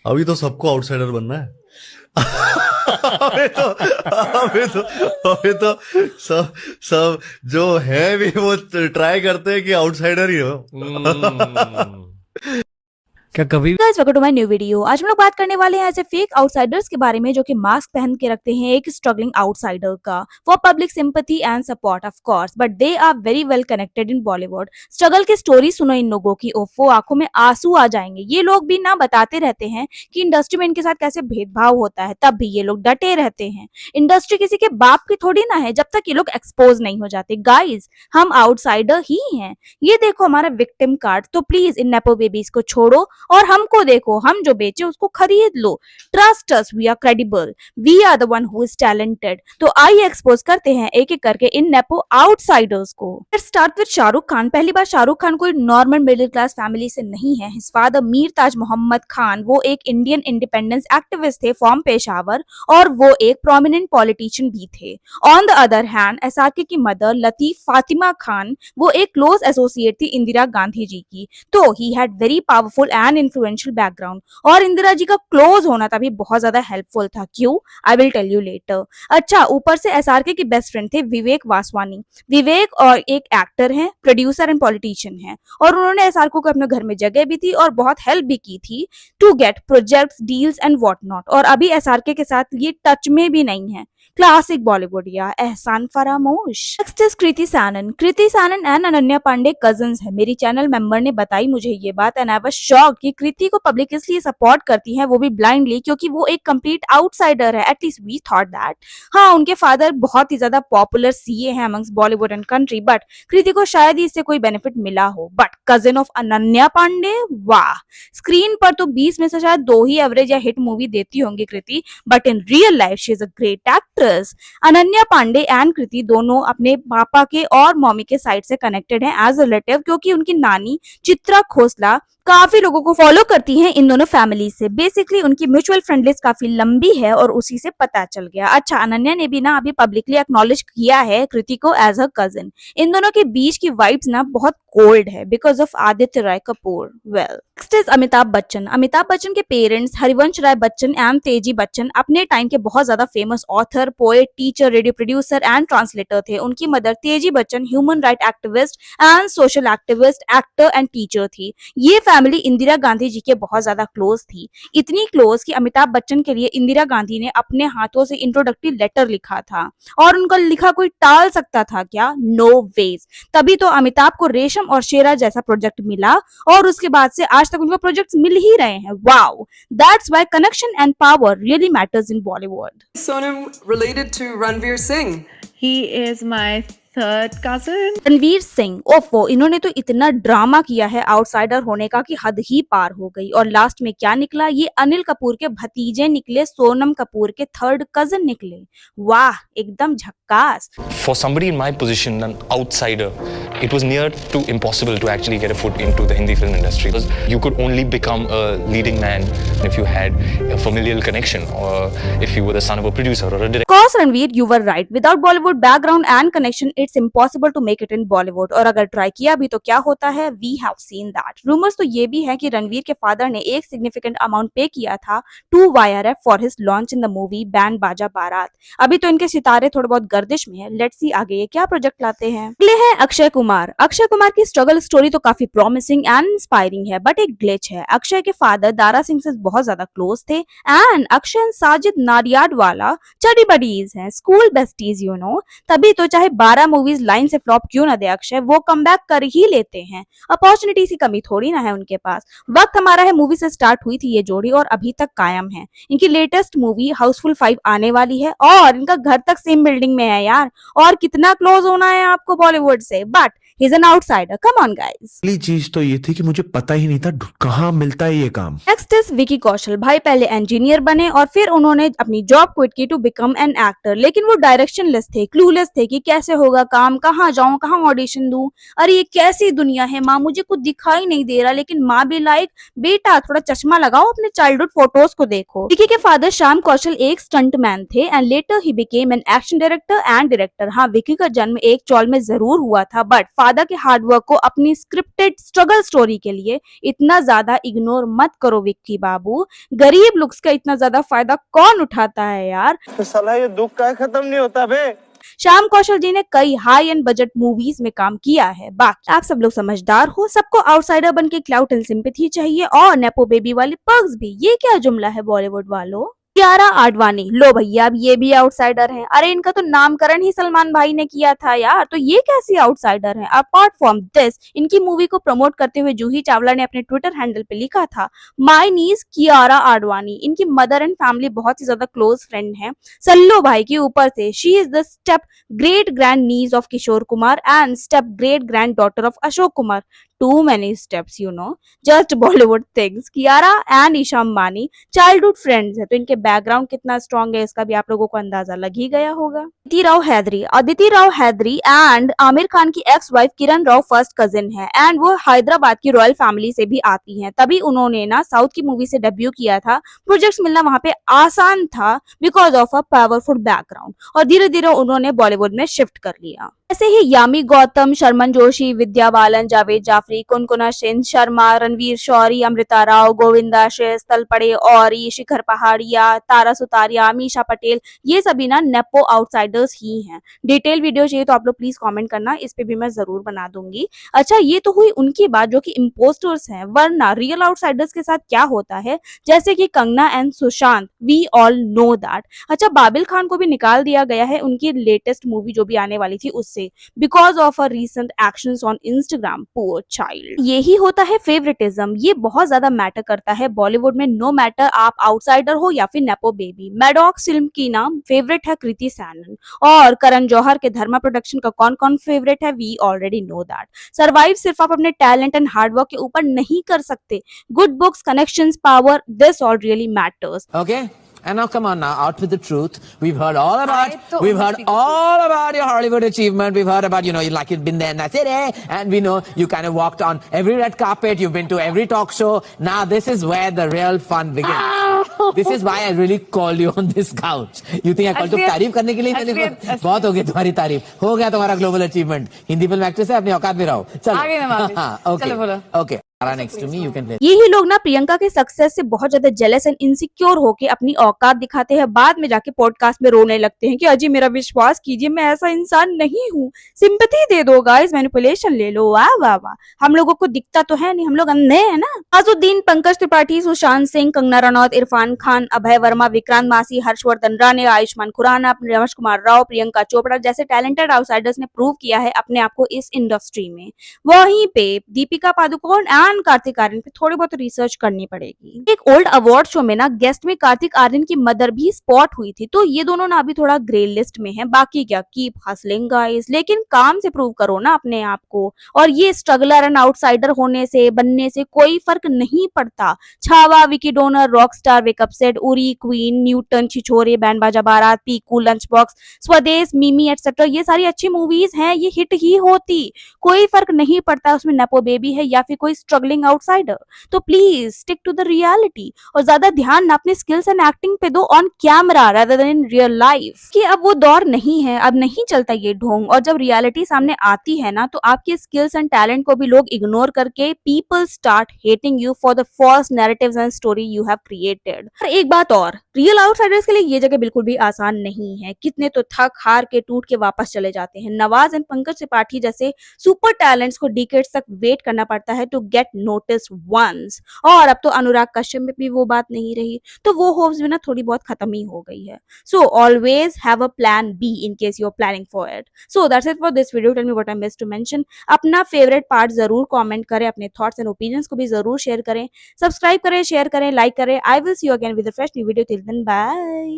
अभी तो सबको आउटसाइडर बनना है। अभी तो सब सब जो है भी वो ट्राई करते हैं कि आउटसाइडर ही हो। क्या कभी guys welcome to my new video. आज हम लोग बात करने वाले हैं ऐसे फेक आउटसाइडर्स के बारे में जो कि मास्क पहन के रखते हैं एक स्ट्रगलिंग आउटसाइडर का for public sympathy and support of course, but they are very well connected in Bollywood. Struggle की स्टोरी सुनो इन लोगों की, ओफो आंखों में आंसू आ जाएंगे। ये लोग भी ना बताते रहते हैं कि इंडस्ट्री में इनके साथ कैसे भेदभाव होता है, तब भी ये लोग डटे रहते हैं। इंडस्ट्री किसी के बाप की थोड़ी ना है जब तक ये लोग एक्सपोज नहीं हो जाते। गाइज हम आउटसाइडर ही हैं। ये देखो हमारा विक्टिम कार्ड, तो प्लीज इन नेपो बेबीज को छोड़ो और हमको देखो, हम जो बेचे उसको खरीद लो। Trust us, we are credible, we are the one who is talented. तो आइए एक्सपोज करते हैं एक एक करके इन नेपो आउटसाइडर्स को। Let's start with Shahrukh Khan. पहली बार शाहरुख खान कोई नॉर्मल मिडिल क्लास फैमिली से नहीं है। हिज फादर मीर ताज मोहम्मद खान वो एक इंडियन इंडिपेंडेंस एक्टिविस्ट थे फ्रॉम पेशावर, और वो एक प्रोमिनेंट पॉलिटिशियन भी थे। On the other hand SRK की मदर लतीफ फातिमा खान वो एक क्लोज एसोसिएट थी इंदिरा गांधी जी की। तो he had very powerful and influential background, और इंदिरा जी का क्लोज होना तभी बहुत ज्यादा हेल्पफुल था। क्यों? I will tell you later. अच्छा, ऊपर से एसआरके के बेस्ट फ्रेंड थे विवेक वासवानी। विवेक और एक एक्टर हैं, प्रोड्यूसर एंड पॉलिटिशियन हैं, और उन्होंने एसआरके को अपने घर में जगह भी थी और बहुत हेल्प भी की थी to get projects, deals and what not. और अभी एसआरके के साथ ये टच में भी नहीं है। क्लासिक बॉलीवुड या Ehsaan Faramosh. Next is Kriti Sanon. Kriti Sanon and Ananya Pandey cousins है। मेरी चैनल मेंबर ने बताई मुझे ये बात एंड आई वाज शॉक्ड कि कृति को पब्लिक इसलिए सपोर्ट करती है, वो भी ब्लाइंडली, क्योंकि वो एक कंप्लीट आउटसाइडर है। At least we thought that. हाँ, उनके फादर बहुत ही ज्यादा पॉपुलर सीए हैं amongst Bollywood and country, but Kriti को शायद ही इससे कोई बेनिफिट मिला हो। But cousin of Ananya Pandey, वाह। स्क्रीन पर तो 20 में से शायद 2 ही एवरेज या हिट मूवी देती होंगी Kriti, but in real life she is a great actress. Ananya Pandey and Kriti दोनों अपने पापा के और मम्मी के साइड से कनेक्टेड हैं एज रिलेटिव, क्योंकि उनकी नानी चित्रा खोसला काफी लोगों को फॉलो करती हैं इन दोनों फैमिली से। बेसिकली उनकी म्यूचुअल फ्रेंड लिस्ट काफी लंबी है और उसी से पता चल गया। अच्छा, अनन्या ने भी ना अभी पब्लिकली एक्नॉलेज किया है कृति को एज हर कजिन। इन दोनों के बीच की वाइब्स ना बहुत कोल्ड है because of Aditya Roy Kapur. Well, next is Amitabh Bachchan. Amitabh Bachchan के पेरेंट्स हरिवंश राय बच्चन एंड तेजी बच्चन अपने टाइम के बहुत ज्यादा famous author, poet, teacher, radio producer and translator थे। उनकी mother Teji Bachchan human right activist and social activist, actor and teacher थी। ये फैमिली इंदिरा गांधी जी के बहुत ज्यादा क्लोज थी, इतनी क्लोज कि अमिताभ बच्चन के लिए इंदिरा गांधी ने अपने हाथों से इंट्रोडक्टरी लेटर लिखा था, और उनका लिखा कोई टाल सकता था क्या? No ways. तभी तो अमिताभ को रेशम और शेरा जैसा प्रोजेक्ट मिला, और उसके बाद से आज तक उनको प्रोजेक्ट्स मिल ही रहे हैं। Wow, that's why connection and power really matters in Bollywood. Sonam related to Ranveer Singh. He is my third cousin. Ranveer Singh, ओफो, इन्होंने तो इतना ड्रामा किया है आउटसाइडर होने का कि हद ही पार हो गई। और लास्ट में क्या निकला? ये अनिल कपूर के भतीजे निकले, सोनम कपूर के थर्ड कजिन निकले। वाह, एकदम झक्कास। For somebody in my position, an outsider, it was near to impossible to actually get a foot into the Hindi film industry. Because you could only become a leading man if you had a familial connection, or if you were the son of a producer or a director. Of course, Ranveer, you were right. Without Bollywood background and connection, it's impossible to make it in Bollywood. और अगर try किया भी तो क्या होता है? We have seen that. Rumors तो ये भी है कि रणवीर के फादर ने एक significant amount पे किया था to YRF for his launch in the movie band Baaja बारात। अभी तो इनके सितारे थोड़े बहुत गर्दिश में है। लेट्स सी आगे ये क्या प्रोजेक्ट लाते हैं। अगले हैं अक्षय कुमार। अक्षय कुमार की स्ट्रगल स्टोरी तो काफी प्रॉमिसिंग एंड इंस्पायरिंग है, बट एक ग्लिच है। अक्षय के फादर दारा सिंह से बहुत ज्यादा क्लोज थे, and Akshay and Sajid Nadiadwala chaddi buddies हैं, स्कूल बेस्टीज यू नो। तभी तो चाहे 12 मूवीज लाइन से फ्लॉप क्यों ना दे अक्षय, वो कमबैक कर ही लेते हैं। अपॉर्चुनिटीज की कमी थोड़ी ना है उनके पास। वक्त हमारा है मूवी से स्टार्ट हुई थी ये जोड़ी और अभी तक कायम है। इनकी लेटेस्ट मूवी हाउसफुल 5 आने वाली है, और इनका घर तक सेम बिल्डिंग में है यार। और कितना क्लोज होना है आपको बॉलीवुड से, but he is an outsider. Come on guys. पहली चीज तो ये थी कि मुझे पता ही नहीं था कहाँ मिलता है ये काम। Next is Vicky Kaushal. भाई पहले इंजीनियर बने और फिर उन्होंने अपनी जॉब क्विट की टू बिकम एन एक्टर, लेकिन वो डायरेक्शनलेस थे, क्लूलेस थे कि कैसे होगा काम, कहाँ जाऊं, कहाँ ऑडिशन दूं। अरे ये कैसी दुनिया है माँ, मुझे कुछ दिखाई नहीं दे रहा। लेकिन माँ भी लाइक, बेटा थोड़ा चश्मा लगाओ, अपने चाइल्डहुड फोटोज को देखो। विकी के फादर श्याम कौशल एक स्टंट मैन थे and later he became an action director and director. हाँ, विकी का जन्म एक चौल में जरूर हुआ था, बट फादर के हार्डवर्क को अपनी स्क्रिप्टेड स्ट्रगल स्टोरी के लिए इतना ज्यादा इग्नोर मत करो विक्की बाबू। गरीब लुक्स का इतना ज्यादा फायदा कौन उठाता है यार। साला ये दुख का खत्म नहीं होता बे। श्याम कौशल जी ने कई हाई एंड बजट मूवीज में काम किया है। बाकी आप सब लोग समझदार हो, सबको आउटसाइडर बन के क्लाउट एंड सिंपैथी चाहिए और नेपो बेबी वाले पर्क्स भी। ये क्या जुमला है बॉलीवुड वालों। कियारा आडवाणी, लो भैया अब ये भी आउटसाइडर हैं। अरे इनका तो नामकरण ही सलमान भाई ने किया था यार, तो ये कैसी आउटसाइडर हैं। अपार्ट फ्रॉम दिस, इनकी मूवी को प्रमोट करते हुए जूही चावला ने अपने ट्विटर हैंडल पे लिखा था, माय नीज कियारा आडवाणी। इनकी मदर एंड फैमिली बहुत ही ज्यादा क्लोज फ्रेंड है सल्लू भाई के ऊपर से। She is the step great grand niece of Kishore Kumar and step great grand daughter of Ashok Kumar. Too many steps, you know. Just Bollywood things. Kiara and Isha Ambani childhood friends है, तो इनके बैकग्राउंड कितना स्ट्रॉन्ग है इसका भी आप लोगों को अंदाजा लग ही गया होगा। अदिति राव हैदरी एंड आमिर खान की ex wife Kiran Rao first cousin है एंड वो हैदराबाद की रॉयल फैमिली से भी आती हैं। तभी उन्होंने ना साउथ की मूवी से डेब्यू किया था। प्रोजेक्ट्स मिलना वहां पे आसान था because of a powerful background और धीरे धीरे उन्होंने बॉलीवुड में शिफ्ट कर लिया। ऐसे ही यामी गौतम, शर्मन जोशी, विद्या बालन, जावेद जाफरी, कुनकुना सेन शर्मा, रणवीर शौरी, अमृता राव, गोविंदा श्रेष्ठ, तलपड़े औरी, शिखर पहाड़िया, तारा सुतारिया, मीशा पटेल, ये सभी ना नेपो आउटसाइडर्स ही हैं। डिटेल वीडियो चाहिए तो आप लोग प्लीज कमेंट करना, इस पे भी मैं जरूर बना दूंगी। अच्छा ये तो हुई उनकी बात जो कि इम्पोस्टर्स हैं, वरना रियल आउटसाइडर्स के साथ क्या होता है, जैसे कि Kangana and Sushant, we all know that. अच्छा बाबिल खान को भी निकाल दिया गया है उनकी लेटेस्ट मूवी जो भी आने वाली थी उससे, because of a recent actions on Instagram. Poor child. यही होता है फेवरेटिज्म, ये बहुत ज्यादा मैटर करता है बॉलीवुड में, नो मैटर आप आउटसाइडर हो या फिर नेपो बेबी। मैडॉक्स फिल्म की नाम फेवरेट है कृति सैनन और करण जौहर के धर्मा प्रोडक्शन का कौन कौन फेवरेट है, we already know that. Survive सिर्फ आप अपने टैलेंट एंड हार्डवर्क के ऊपर नहीं कर सकते, good books, connections, power, this all really matters. Okay? And now come on now, out with the truth. We've heard all about your Hollywood achievement. We've heard about, like you've been there and that's it, eh? And we know you kind of walked on every red carpet, you've been to every talk show. Now this is where the real fun begins. This is why I really called you on this couch. You think I called you तारीफ करने के लिए? बहुत हो गई तुम्हारी तारीफ, हो गया तुम्हारा global achievement. Hindi film actress है, अपनी औकात में रहो। चलो okay next to me you can play. यही लोग ना प्रियंका के सक्सेस से बहुत ज्यादा जेलस एंड इनसिक्योर होके अपनी औकात दिखाते हैं, बाद में जाके पॉडकास्ट में रोने लगते हैं कि अजी मेरा विश्वास कीजिए मैं ऐसा इंसान नहीं हूँ, सिंपैथी दे दो गाइस, मैनिपुलेशन ले लो। वाह वाह वाह, हम लोगों को दिखता तो है नहीं, हम लोग अंधे हैं ना। आजुद्दीन, पंकज त्रिपाठी, सुशांत सिंह, कंगना रनौत, इरफान खान, अभय वर्मा, विक्रांत मासी, हर्षवर्धन राणे, आयुष्मान खुराना, रमेश कुमार राव, प्रियंका चोपड़ा जैसे टैलेंटेड आउटसाइडर्स ने प्रूव किया है अपने आप को इस इंडस्ट्री में। वहीं पे दीपिका पादुकोण एंड कार्तिक आर्यन पे थोड़ी बहुत रिसर्च करनी पड़ेगी। एक ओल्ड अवार्ड शो में ना गेस्ट में कार्तिक आर्यन की मदर भी स्पॉट हुई थी, तो ये दोनों ना अभी थोड़ा ग्रे लिस्ट में है। बाकी क्या, कीप हसलिंग गाइस, लेकिन काम से प्रूव करो ना अपने आप को। और ये स्ट्रगलर एंड आउटसाइडर होने से बनने से कोई फर्क नहीं पड़ता। छावा, विकी डोनर, रॉकस्टार, वेकअप सेट, उरी, क्वीन, न्यूटन, छिछोरे, बैंड बाजा बारात, पीकू, लंच बॉक्स, स्वदेश, मिमी एटसेट्रा, ये सारी अच्छी मूवीज हैं, ये हिट ही होती, कोई फर्क नहीं पड़ता उसमें नेपो बेबी है या फिर कोई स्ट्रगलिंग आउटसाइडर। तो please stick to the reality और ज्यादा ध्यान ना अपने स्किल्स एंड एक्टिंग पे दो on camera rather then in real life. कि अब वो दौर नहीं है, अब नहीं चलता ये ढोंग, और जब रियलिटी सामने आती है ना तो आपके स्किल्स एंड टैलेंट को भी लोग इग्नोर करके people start hating you for the false narratives and story you have created. और एक बात और, रियल आउटसाइडर्स के लिए ये जगह बिल्कुल भी आसान नहीं है। कितने तो थक हार के टूट के वापस चले जाते हैं। नवाज एंड पंकज त्रिपाठी जैसे सुपर टैलेंट्स को डिकेड्स तक वेट करना पड़ता है टू गेट नोटिस वंस। और अब तो अनुराग कश्यप में भी वो बात नहीं रही, तो वो होप्स भी ना थोड़ी बहुत खत्म ही हो गई है। So always have a plan B in case you are planning for it. So that's it for this video. Tell me what I missed to mention. अपना फेवरेट पार्ट जरूर कमेंट करें, अपने थॉट्स एंड ओपिनियंस को भी जरूर share करें, subscribe करें, share करें, लाइक करें। I will see you again with a fresh new video. Till then bye.